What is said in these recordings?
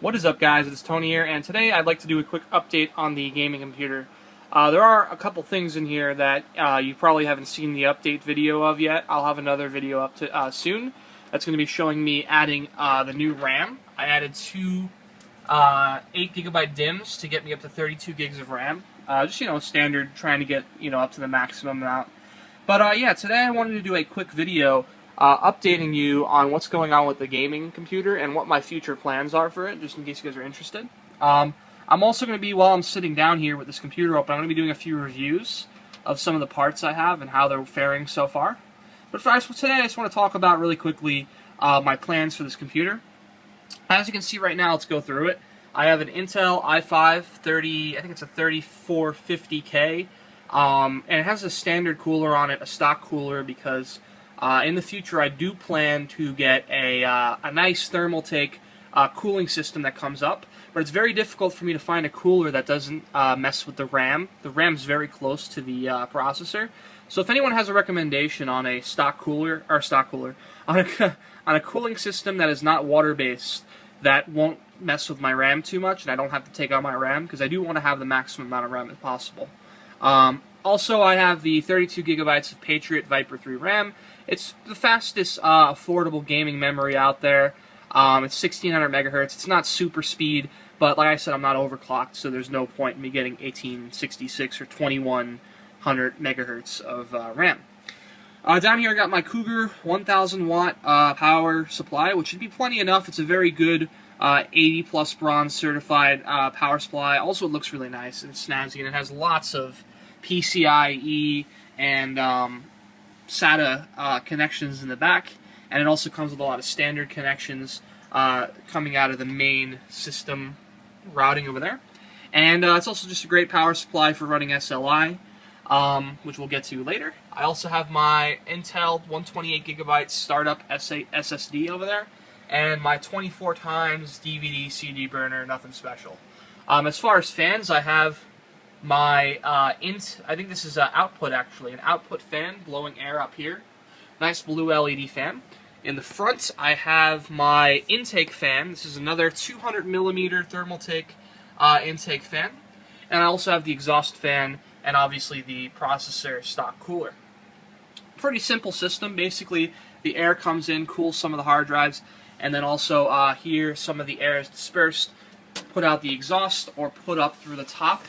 What is up, guys? It's Tony here, and today I'd like to do a quick update on the gaming computer. There are a couple things in here that you probably haven't seen the update video of yet. I'll have another video up to soon that's going to be showing me adding the new RAM. I added two 8GB DIMMs to get me up to 32 gigs of RAM. Just, standard, trying to get, up to the maximum amount. But, yeah, today I wanted to do a quick video updating you on what's going on with the gaming computer and what my future plans are for it, just in case you guys are interested. I'm also going to be, while I'm sitting down here with this computer open, I'm going to be doing a few reviews of some of the parts I have and how they're faring so far. But first, today I just want to talk about really quickly my plans for this computer. As you can see right now, let's go through it. I have an Intel i5 30, I think it's a 3450K, and it has a standard cooler on it, a stock cooler, because in the future, I do plan to get a nice Thermaltake cooling system that comes up, but it's very difficult for me to find a cooler that doesn't mess with the RAM. The RAM's very close to the processor, so if anyone has a recommendation on a on a cooling system that is not water-based, that won't mess with my RAM too much, and I don't have to take out my RAM, because I do want to have the maximum amount of RAM as possible. Also, I have the 32GB of Patriot Viper 3 RAM. It's the fastest affordable gaming memory out there. It's 1600 megahertz. It's not super speed, but like I said, I'm not overclocked, so there's no point in me getting 1866 or 2100 megahertz of RAM. Down here I got my Cougar 1000 watt power supply, which should be plenty enough. It's a very good 80 plus bronze certified power supply. Also, it looks really nice and snazzy, and it has lots of PCIe and SATA connections in the back, and it also comes with a lot of standard connections coming out of the main system routing over there. And it's also just a great power supply for running SLI, which we'll get to later. I also have my Intel 128GB startup SSD over there, and my 24 times DVD CD burner, nothing special. As far as fans, I have my I think this is output actually, an output fan blowing air up here. Nice blue LED fan. In the front, I have my intake fan. This is another 200mm Thermaltake intake fan. And I also have the exhaust fan and obviously the processor stock cooler. Pretty simple system. Basically, the air comes in, cools some of the hard drives, and then also here some of the air is dispersed, put out the exhaust or put up through the top,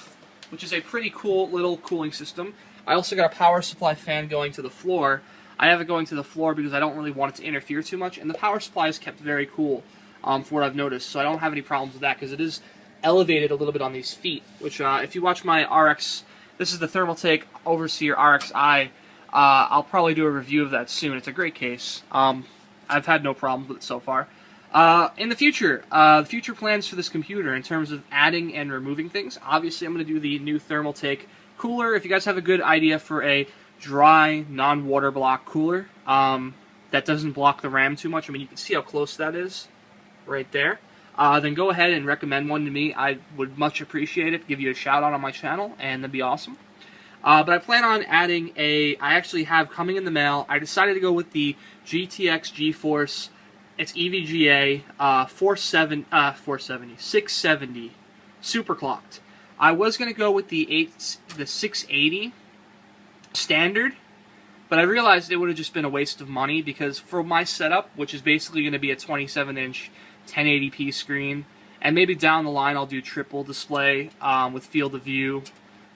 which is a pretty cool little cooling system. I also got a power supply fan going to the floor. I have it going to the floor because I don't really want it to interfere too much, and the power supply is kept very cool for what I've noticed, so I don't have any problems with that because it is elevated a little bit on these feet, which if you watch my RX, this is the Thermaltake Overseer RXi, I'll probably do a review of that soon. It's a great case. I've had no problems with it so far. In the future plans for this computer in terms of adding and removing things, obviously I'm going to do the new Thermaltake cooler. If you guys have a good idea for a dry, non-water block cooler that doesn't block the RAM too much, I mean, you can see how close that is right there, then go ahead and recommend one to me. I would much appreciate it. Give you a shout out on my channel, and that'd be awesome. But I plan on adding I actually have coming in the mail, I decided to go with the GTX GeForce. It's EVGA 670 super clocked. I was going to go with the 680 standard, but I realized it would have just been a waste of money because for my setup, which is basically going to be a 27-inch 1080p screen, and maybe down the line I'll do triple display with field of view.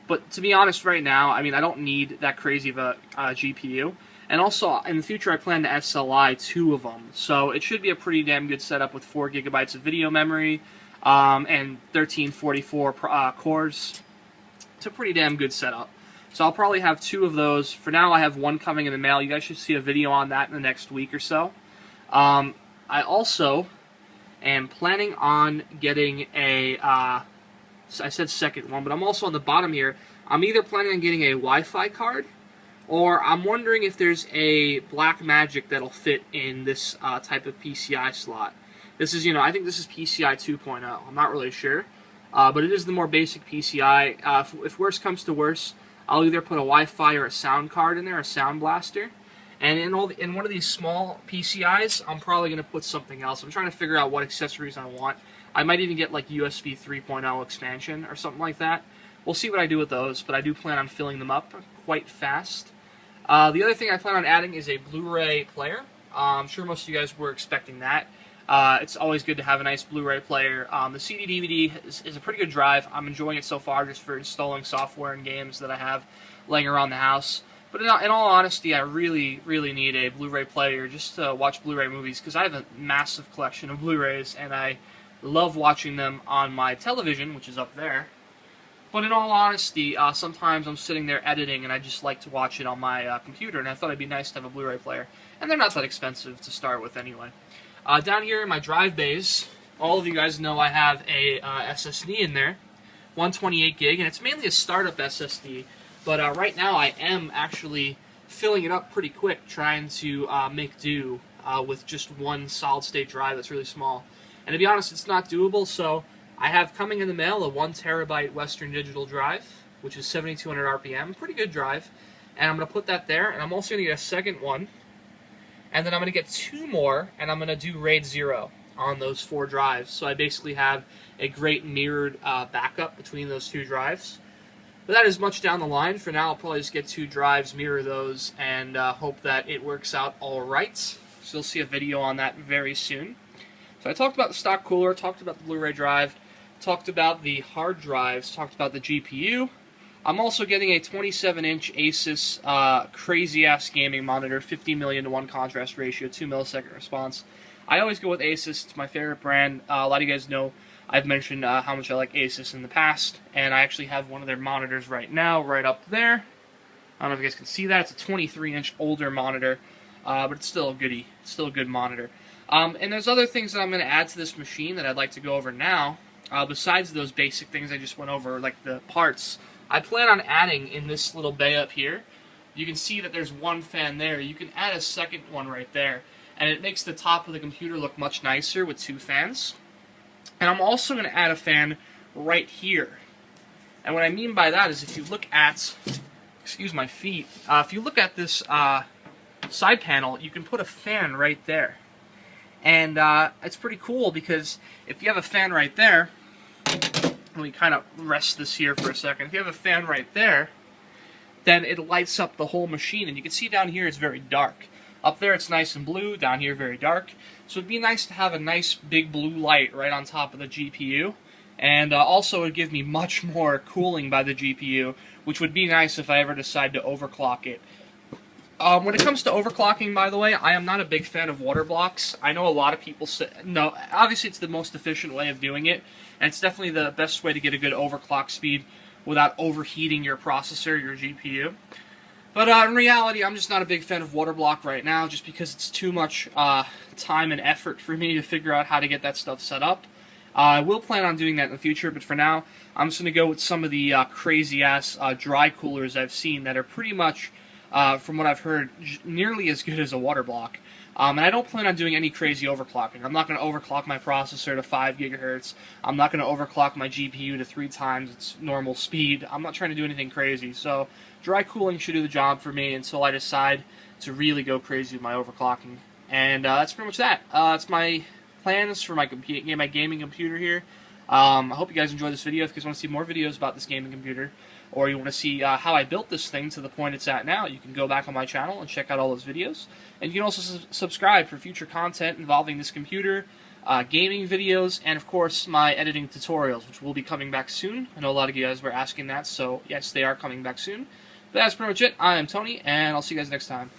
But to be honest, right now, I mean, I don't need that crazy of a GPU. And also, in the future, I plan to SLI 2 of them. So it should be a pretty damn good setup with 4GB of video memory and 1344 cores. It's a pretty damn good setup. So I'll probably have 2 of those. For now, I have 1 coming in the mail. You guys should see a video on that in the next week or so. I also am planning on getting I said second one, but I'm also on the bottom here. I'm either planning on getting a Wi-Fi card, or I'm wondering if there's a Blackmagic that'll fit in this type of PCI slot. This is, I think this is PCI 2.0. I'm not really sure, but it is the more basic PCI. If worse comes to worse, I'll either put a Wi-Fi or a sound card in there, a sound blaster, And in one of these small PCIs, I'm probably going to put something else. I'm trying to figure out what accessories I want. I might even get like USB 3.0 expansion or something like that. We'll see what I do with those, but I do plan on filling them up quite fast. The other thing I plan on adding is a Blu-ray player. I'm sure most of you guys were expecting that. It's always good to have a nice Blu-ray player. The CD-DVD is a pretty good drive. I'm enjoying it so far just for installing software and games that I have laying around the house. But in all honesty, I really, really need a Blu-ray player just to watch Blu-ray movies, because I have a massive collection of Blu-rays, and I love watching them on my television, which is up there. But in all honesty, sometimes I'm sitting there editing, and I just like to watch it on my computer, and I thought it'd be nice to have a Blu-ray player. And they're not that expensive to start with anyway. Down here in my drive bays, all of you guys know I have a SSD in there, 128 gig, and it's mainly a startup SSD. But right now I am actually filling it up pretty quick, trying to make do with just one solid-state drive that's really small. And to be honest, it's not doable, so I have coming in the mail a 1 terabyte Western Digital drive, which is 7200 RPM, pretty good drive. And I'm going to put that there, and I'm also going to get a second one. And then I'm going to get 2 more, and I'm going to do RAID 0 on those 4 drives. So I basically have a great mirrored backup between those 2 drives. But that is much down the line. For now, I'll probably just get 2 drives, mirror those, and hope that it works out all right. So you'll see a video on that very soon. So I talked about the stock cooler, talked about the Blu-ray drive, talked about the hard drives, talked about the GPU. I'm also getting a 27-inch Asus crazy-ass gaming monitor, 50 million to 1 contrast ratio, 2 millisecond response. I always go with Asus. It's my favorite brand. A lot of you guys know I've mentioned how much I like Asus in the past, and I actually have one of their monitors right now, right up there. I don't know if you guys can see that. It's a 23-inch older monitor, but it's still a goodie. It's still a good monitor. And there's other things that I'm going to add to this machine that I'd like to go over now. Besides those basic things I just went over, like the parts, I plan on adding in this little bay up here. You can see that there's one fan there. You can add a second one right there, and it makes the top of the computer look much nicer with 2 fans. And I'm also going to add a fan right here. And what I mean by that is if you look at, excuse my feet, if you look at this side panel, you can put a fan right there. And it's pretty cool because if you have a fan right there, let me kind of rest this here for a second. If you have a fan right there, then it lights up the whole machine. And you can see down here it's very dark. Up there it's nice and blue, down here very dark. So it'd be nice to have a nice big blue light right on top of the GPU. And also it would give me much more cooling by the GPU, which would be nice if I ever decide to overclock it. When it comes to overclocking, by the way, I am not a big fan of water blocks. I know a lot of people say, no, obviously it's the most efficient way of doing it, and it's definitely the best way to get a good overclock speed without overheating your processor, your GPU. But in reality, I'm just not a big fan of water block right now, just because it's too much time and effort for me to figure out how to get that stuff set up. I will plan on doing that in the future, but for now, I'm just going to go with some of the crazy-ass dry coolers I've seen that are pretty much, from what I've heard, nearly as good as a water block. And I don't plan on doing any crazy overclocking. I'm not going to overclock my processor to 5 gigahertz. I'm not going to overclock my GPU to 3 times its normal speed. I'm not trying to do anything crazy. So dry cooling should do the job for me until I decide to really go crazy with my overclocking. And that's pretty much that. That's my plans for my gaming computer here. I hope you guys enjoyed this video. If you guys want to see more videos about this gaming computer, or you want to see how I built this thing to the point it's at now, you can go back on my channel and check out all those videos. And you can also subscribe for future content involving this computer, gaming videos, and of course my editing tutorials, which will be coming back soon. I know a lot of you guys were asking that, so yes, they are coming back soon. But that's pretty much it. I am Tony, and I'll see you guys next time.